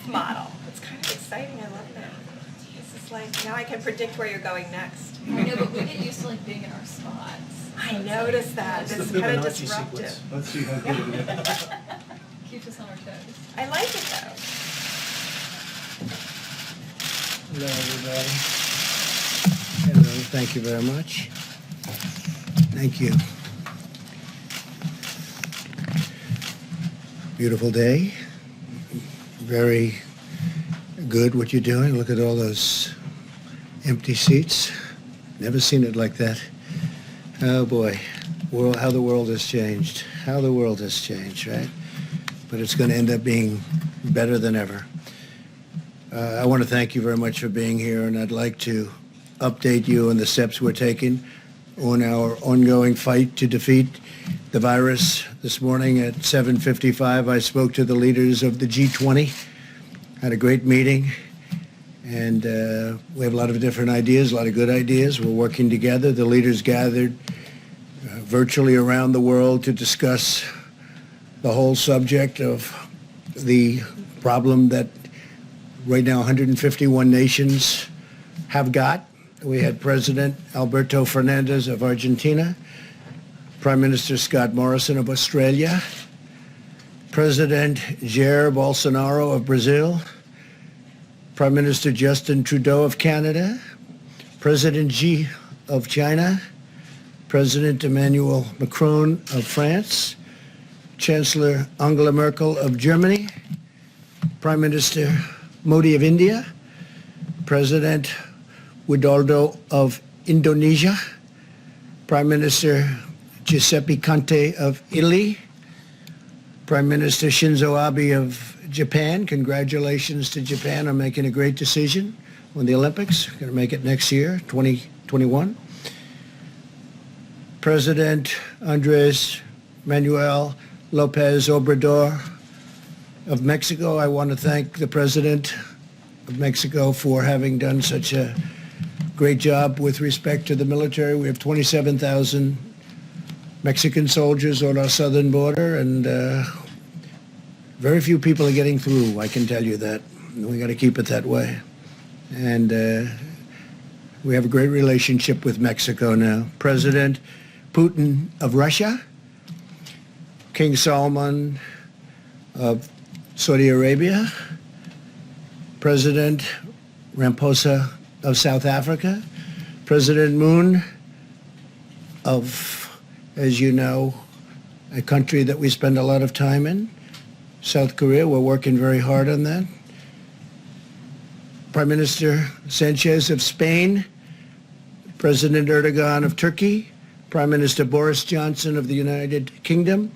life model. It's kind of exciting. I love that. This is like, now I can predict where you're going next. I know, but we get used to like being in our spots. I noticed that. It's kind of disruptive. Sequence. Let's see how good it is. Keeps us on our toes. I like it though. Hello, everybody. Hello, thank you very much. Thank you. Beautiful day. Very good what you're doing. Look at all those empty seats. Never seen it like that. Oh boy, how the world has changed. How the world has changed, right? But it's going to end up being better than ever. I want to thank you very much for being here, and I'd like to update you on the steps we're taking on our ongoing fight to defeat the virus. This morning at 7:55, I spoke to the leaders of the G20, had a great meeting, and we have a lot of different ideas, a lot of good ideas. We're working together. The leaders gathered virtually around the world to discuss the whole subject of the problem that right now 151 nations have got. We had President Alberto Fernandez of Argentina, Prime Minister Scott Morrison of Australia, President Jair Bolsonaro of Brazil, Prime Minister Justin Trudeau of Canada, President Xi of China, President Emmanuel Macron of France, Chancellor Angela Merkel of Germany, Prime Minister Modi of India, President Widodo of Indonesia, Prime Minister Giuseppe Conte of Italy, Prime Minister Shinzo Abe of Japan. Congratulations to Japan on making a great decision on the Olympics. Going to make it next year, 2021. President Andrés Manuel López Obrador of Mexico. I want to thank the President of Mexico for having done such a great job with respect to the military. We have 27,000 Mexican soldiers on our southern border, and very few people are getting through, I can tell you that. We got to keep it that way. And we have a great relationship with Mexico now. President Putin of Russia, King Salman of Saudi Arabia, President Ramaphosa of South Africa, President Moon of, as you know, a country that we spend a lot of time in, South Korea. We're working very hard on that. Prime Minister Sanchez of Spain, President Erdogan of Turkey, Prime Minister Boris Johnson of the United Kingdom,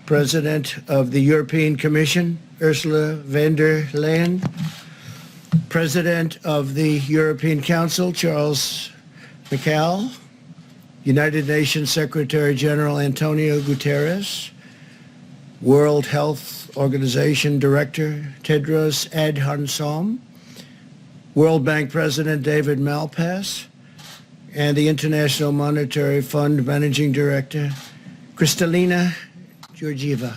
President of the European Commission, Ursula von der Leyen, President of the European Council, Charles Michel, United Nations Secretary General Antonio Guterres, World Health Organization Director Tedros Adhanom, World Bank President David Malpass, and the International Monetary Fund Managing Director Kristalina Georgieva.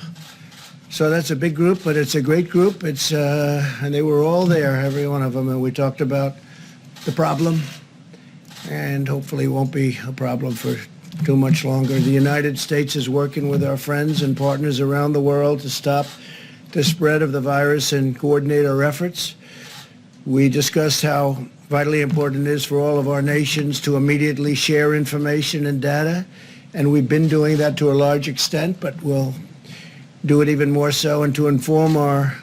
So that's a big group, but it's a great group. It's and they were all there, every one of them, and we talked about the problem, and hopefully it won't be a problem for too much longer. The United States is working with our friends and partners around the world to stop the spread of the virus and coordinate our efforts. We discussed how vitally important it is for all of our nations to immediately share information and data, and we've been doing that to a large extent, but we'll do it even more so, and to inform our,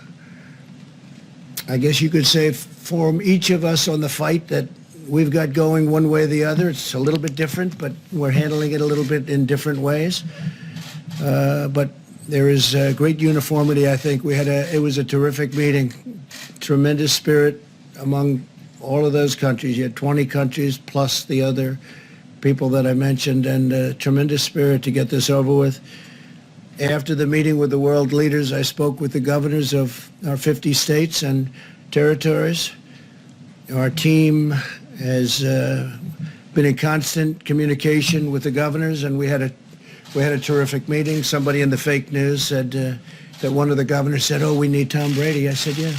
I guess you could say, form each of us on the fight that we've got going one way or the other. It's a little bit different, but we're handling it a little bit in different ways. But there is great uniformity, I think. It was a terrific meeting, tremendous spirit among all of those countries. You had 20 countries plus the other people that I mentioned, and tremendous spirit to get this over with. After the meeting with the world leaders, I spoke with the governors of our 50 states and territories. Our team has been in constant communication with the governors, and we had a terrific meeting. Somebody in the fake news said that one of the governors said, "Oh, we need Tom Brady." I said, "Yeah."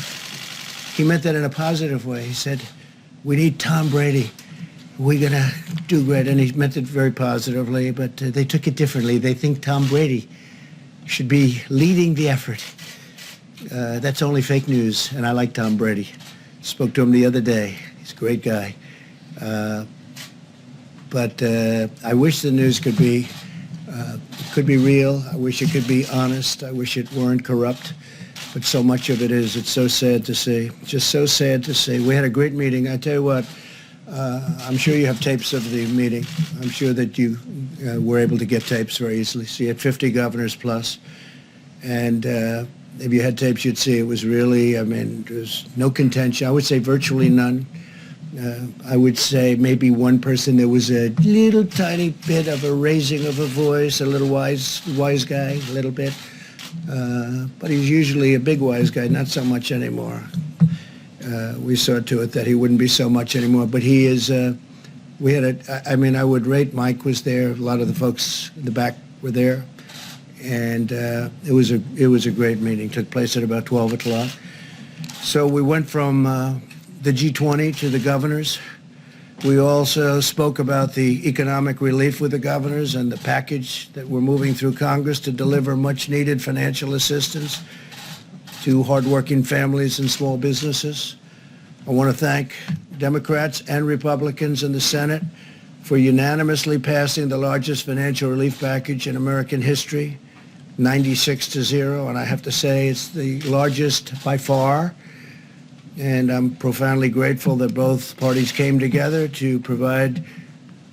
he meant that in a positive way. He said, we need Tom Brady. We're going to do great. And he meant it very positively, but they took it differently. They think Tom Brady should be leading the effort. That's only fake news, and I like Tom Brady. Spoke to him the other day. He's a great guy. But I wish the news could be real. I wish it could be honest. I wish it weren't corrupt. But so much of it is. It's so sad to see. Just so sad to see. We had a great meeting. I tell you what, I'm sure you have tapes of the meeting. I'm sure that you were able to get tapes very easily. So you had 50 governors plus. And if you had tapes, you'd see it was really, I mean, there's no contention. I would say virtually none. I would say maybe one person, there was a little tiny bit of a raising of a voice, a little wise guy, a little bit. But he's usually a big wise guy, not so much anymore. We saw to it that he wouldn't be so much anymore. But he is, we had I mean, I would rate Mike was there. A lot of the folks in the back were there. And it was a great meeting. Took place at about 12 o'clock. So we went from the G20 to the governors. We also spoke about the economic relief with the governors and the package that we're moving through Congress to deliver much needed financial assistance to hardworking families and small businesses. I want to thank Democrats and Republicans in the Senate for unanimously passing the largest financial relief package in American history, 96-0, and I have to say it's the largest by far. And I'm profoundly grateful that both parties came together to provide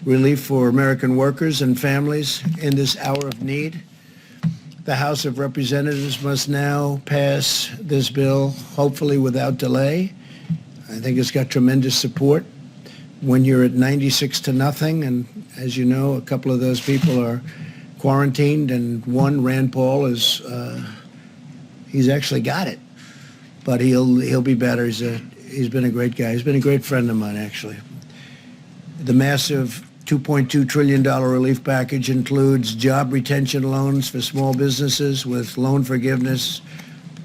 relief for American workers and families in this hour of need. The House of Representatives must now pass this bill, hopefully without delay. I think it's got tremendous support. When you're at 96-0, and as you know, a couple of those people are quarantined, and one, Rand Paul, he's actually got it. But he'll be better. He's been a great guy. He's been a great friend of mine, actually. The massive $2.2 trillion relief package includes job retention loans for small businesses with loan forgiveness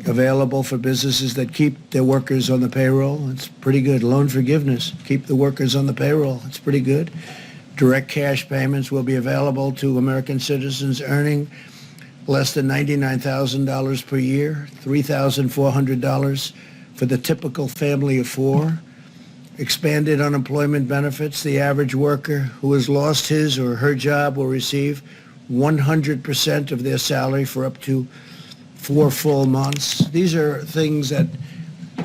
available for businesses that keep their workers on the payroll. It's pretty good. Loan forgiveness. Keep the workers on the payroll. It's pretty good. Direct cash payments will be available to American citizens earning less than $99,000 per year, $3,400 for the typical family of four. Expanded unemployment benefits. The average worker who has lost his or her job will receive 100% of their salary for up to 4 full months. These are things that,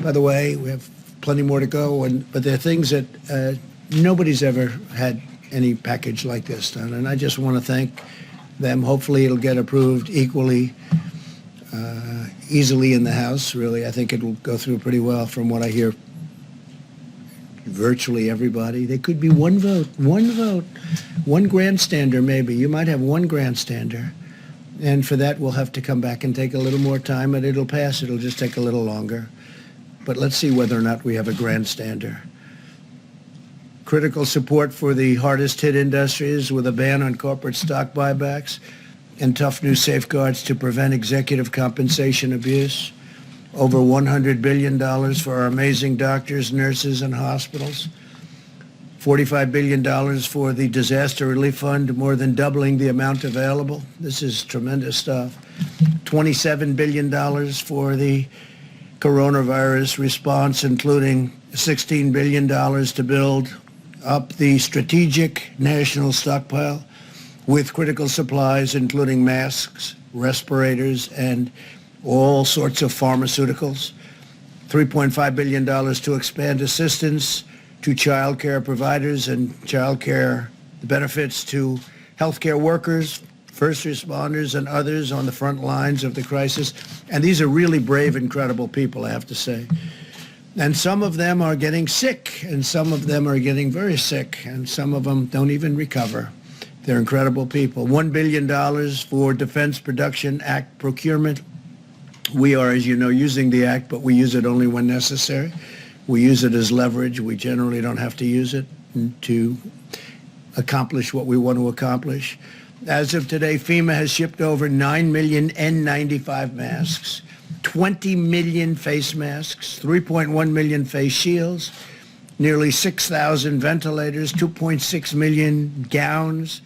by the way, we have plenty more to go, but they're things that nobody's ever had any package like this done. And I just want to thank them. Hopefully it'll get approved equally easily in the House, really. I think it will go through pretty well from what I hear. Virtually everybody. There could be one vote, one grandstander maybe. You might have one grandstander. And for that, we'll have to come back and take a little more time, and it'll pass. It'll just take a little longer. But let's see whether or not we have a grandstander. Critical support for the hardest hit industries with a ban on corporate stock buybacks and tough new safeguards to prevent executive compensation abuse. Over $100 billion for our amazing doctors, nurses, and hospitals. $45 billion for the Disaster Relief Fund, more than doubling the amount available. This is tremendous stuff. $27 billion for the coronavirus response, including $16 billion to build up the strategic national stockpile with critical supplies, including masks, respirators, and all sorts of pharmaceuticals. $3.5 billion to expand assistance to child care providers and child care benefits to healthcare workers, first responders, and others on the front lines of the crisis. And these are really brave, incredible people, I have to say. And some of them are getting sick, and some of them are getting very sick, and some of them don't even recover. They're incredible people. $1 billion for Defense Production Act procurement. We are, as you know, using the act, but we use it only when necessary. We use it as leverage. We generally don't have to use it to accomplish what we want to accomplish. As of today, FEMA has shipped over 9 million N95 masks, 20 million face masks, 3.1 million face shields, nearly 6,000 ventilators, 2.6 million gowns,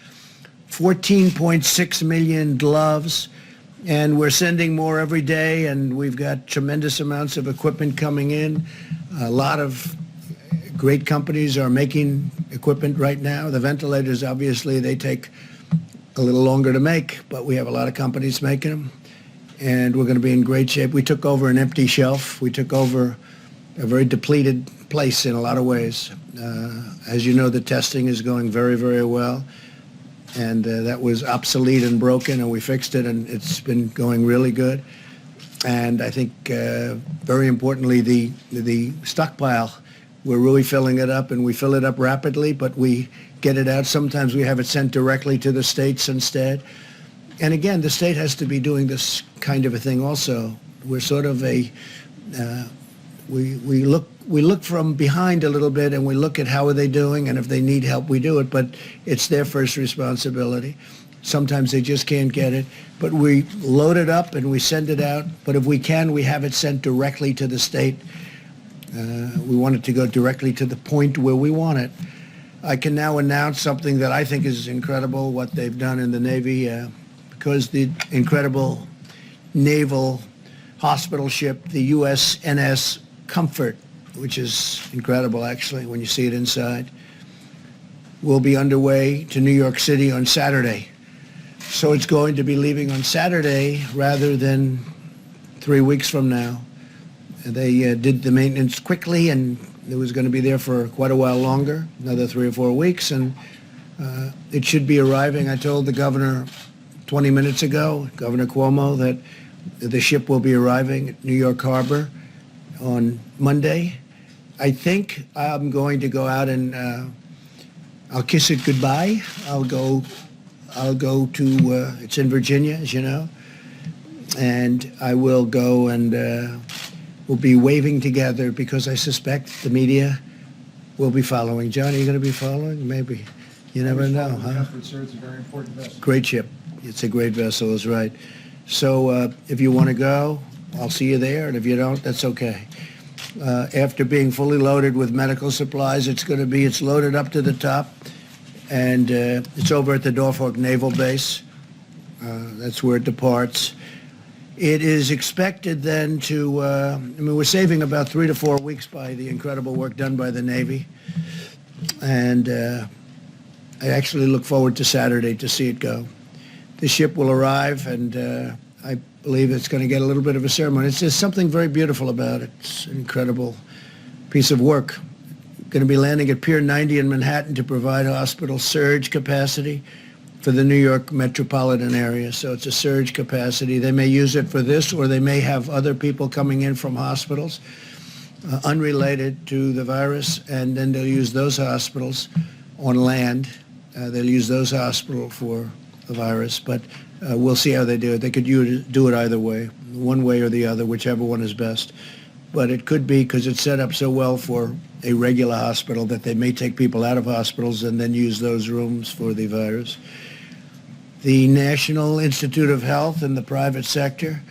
14.6 million gloves, and we're sending more every day, and we've got tremendous amounts of equipment coming in. A lot of great companies are making equipment right now. The ventilators, obviously, they take a little longer to make, but we have a lot of companies making them, and we're going to be in great shape. We took over an empty shelf. We took over a very depleted place in a lot of ways. As you know, the testing is going very, very well, and that was obsolete and broken, and we fixed it, and it's been going really good. And I think, very importantly, the stockpile, we're really filling it up, and we fill it up rapidly, but we get it out. Sometimes we have it sent directly to the states instead. And again, the state has to be doing this kind of a thing also. We're sort of a, we look from behind a little bit, and we look at how are they doing, and if they need help, we do it, but it's their first responsibility. Sometimes they just can't get it, but we load it up and we send it out. But if we can, we have it sent directly to the state. We want it to go directly to the point where we want it. I can now announce something that I think is incredible, what they've done in the Navy, because the incredible naval hospital ship, the USNS Comfort, which is incredible actually when you see it inside, will be underway to New York City on Saturday. So it's going to be leaving on Saturday rather than 3 weeks from now. They did the maintenance quickly, and it was going to be there for quite a while longer, another 3 or 4 weeks, and it should be arriving. I told the governor 20 minutes ago, Governor Cuomo, that the ship will be arriving at New York Harbor on Monday. I think I'm going to go out and I'll kiss it goodbye. I'll go to, it's in Virginia, as you know, and I will go and we'll be waving together because I suspect the media will be following. John, are you going to be following? Maybe. You never know, huh? Sir, it's a very important vessel. Great ship. It's a great vessel, is right. So if you want to go, I'll see you there, and if you don't, that's okay. After being fully loaded with medical supplies, it's loaded up to the top, and it's over at the Norfolk Naval Base. That's where it departs. It is expected then to, we're saving about 3 to 4 weeks by the incredible work done by the Navy. And I actually look forward to Saturday to see it go. The ship will arrive, and I believe it's going to get a little bit of a ceremony. It's just something very beautiful about it. It's an incredible piece of work. Going to be landing at Pier 90 in Manhattan to provide hospital surge capacity for the New York metropolitan area. So it's a surge capacity. They may use it for this, or they may have other people coming in from hospitals unrelated to the virus, and then they'll use those hospitals on land. They'll use those hospitals for the virus, but we'll see how they do it. They could do it either way, one way or the other, whichever one is best. But it could be, because it's set up so well for a regular hospital, that they may take people out of hospitals and then use those rooms for the virus. The National Institute of Health and the private sector,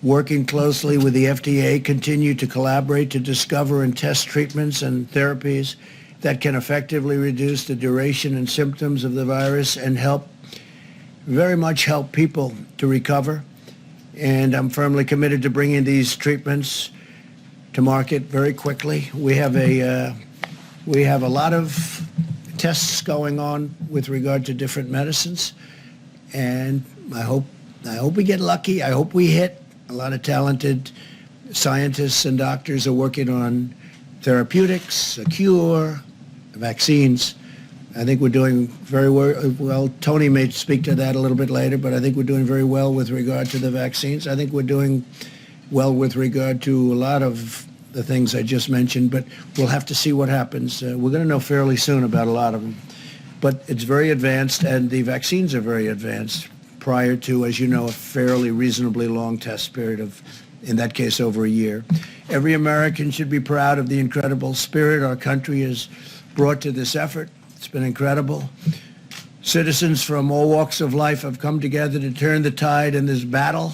working closely with the FDA, continue to collaborate to discover and test treatments and therapies that can effectively reduce the duration and symptoms of the virus and very much help people to recover. And I'm firmly committed to bringing these treatments to market very quickly. We have a lot of tests going on with regard to different medicines, and I hope we get lucky. I hope we hit. A lot of talented scientists and doctors are working on therapeutics, a cure, vaccines. I think we're doing very well. Tony may speak to that a little bit later, but I think we're doing very well with regard to the vaccines. I think we're doing well with regard to a lot of the things I just mentioned, but we'll have to see what happens. We're going to know fairly soon about a lot of them. But it's very advanced, and the vaccines are very advanced prior to, as you know, a fairly reasonably long test period of, in that case, over a year. Every American should be proud of the incredible spirit our country has brought to this effort. It's been incredible. Citizens from all walks of life have come together to turn the tide in this battle.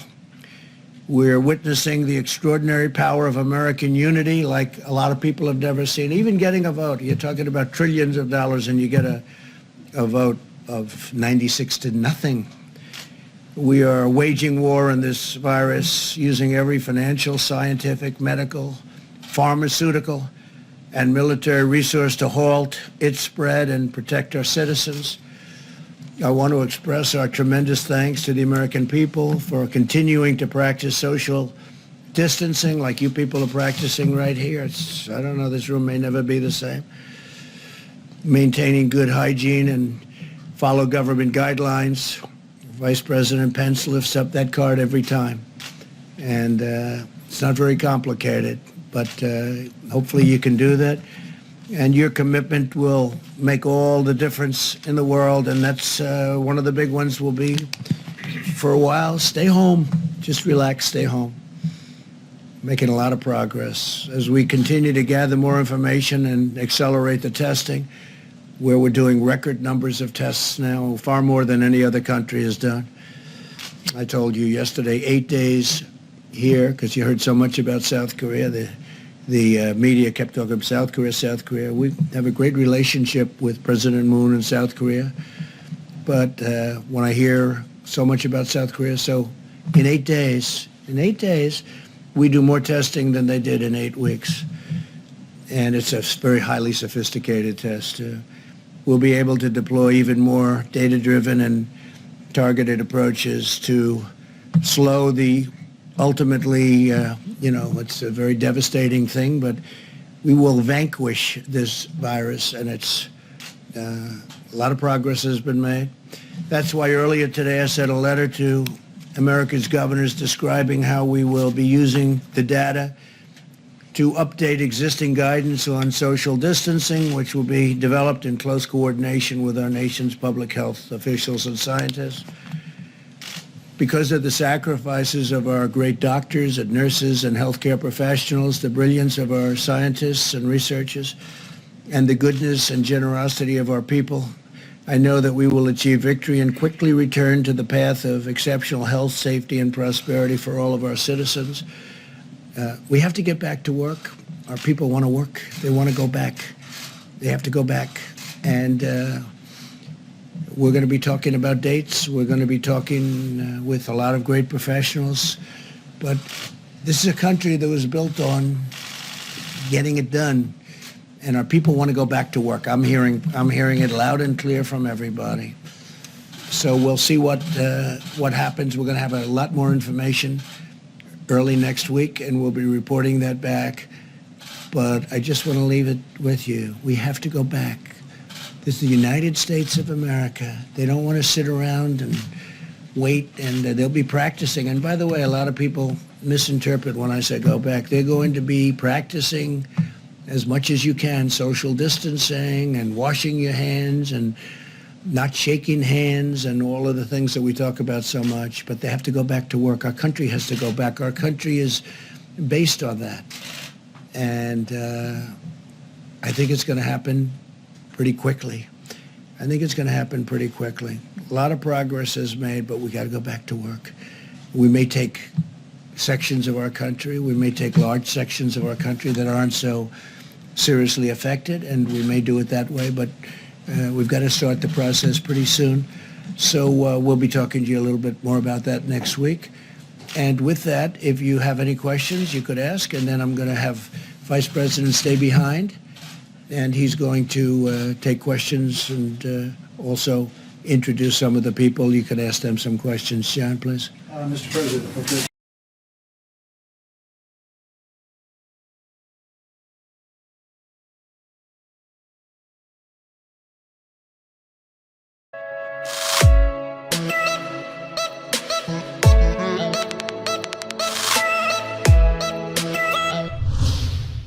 We're witnessing the extraordinary power of American unity like a lot of people have never seen. Even getting a vote. You're talking about trillions of dollars and you get a vote of 96 to nothing. We are waging war on this virus using every financial, scientific, medical, pharmaceutical, and military resource to halt its spread and protect our citizens. I want to express our tremendous thanks to the American people for continuing to practice social distancing like you people are practicing right here. I don't know, this room may never be the same. Maintaining good hygiene and follow government guidelines. Vice President Pence lifts up that card every time. And it's not very complicated, but hopefully you can do that. And your commitment will make all the difference in the world, and that's one of the big ones will be, for a while, stay home. Just relax, stay home. Making a lot of progress. As we continue to gather more information and accelerate the testing, where we're doing record numbers of tests now, far more than any other country has done. I told you yesterday, 8 days here, because you heard so much about South Korea. The media kept talking about South Korea, South Korea. We have a great relationship with President Moon in South Korea. But when I hear so much about South Korea, so in 8 days, we do more testing than they did in 8 weeks. And it's a very highly sophisticated test. We'll be able to deploy even more data-driven and targeted approaches to slow the ultimately, it's a very devastating thing, but we will vanquish this virus, and it's a lot of progress has been made. That's why earlier today I sent a letter to America's governors describing how we will be using the data to update existing guidance on social distancing, which will be developed in close coordination with our nation's public health officials and scientists. Because of the sacrifices of our great doctors and nurses and healthcare professionals, the brilliance of our scientists and researchers, and the goodness and generosity of our people, I know that we will achieve victory and quickly return to the path of exceptional health, safety, and prosperity for all of our citizens. We have to get back to work. Our people want to work. They want to go back. They have to go back. And we're going to be talking about dates. We're going to be talking with a lot of great professionals. But this is a country that was built on getting it done. And our people want to go back to work. I'm hearing it loud and clear from everybody. So we'll see what happens. We're going to have a lot more information early next week, and we'll be reporting that back. But I just want to leave it with you. We have to go back. This is the United States of America. They don't want to sit around and wait, and they'll be practicing. And by the way, a lot of people misinterpret when I say go back. They're going to be practicing as much as you can, social distancing and washing your hands and not shaking hands and all of the things that we talk about so much, but they have to go back to work. Our country has to go back. Our country is based on that. And I think it's going to happen pretty quickly. A lot of progress is made, but we got to go back to work. We may take sections of our country, we may take large sections of our country that aren't so seriously affected, and we may do it that way, but we've got to start the process pretty soon. So we'll be talking to you a little bit more about that next week. And with that, if you have any questions, you could ask, and then I'm going to have Vice President stay behind, and he's going to take questions and also introduce some of the people. You can ask them some questions. John, please. Mr. President,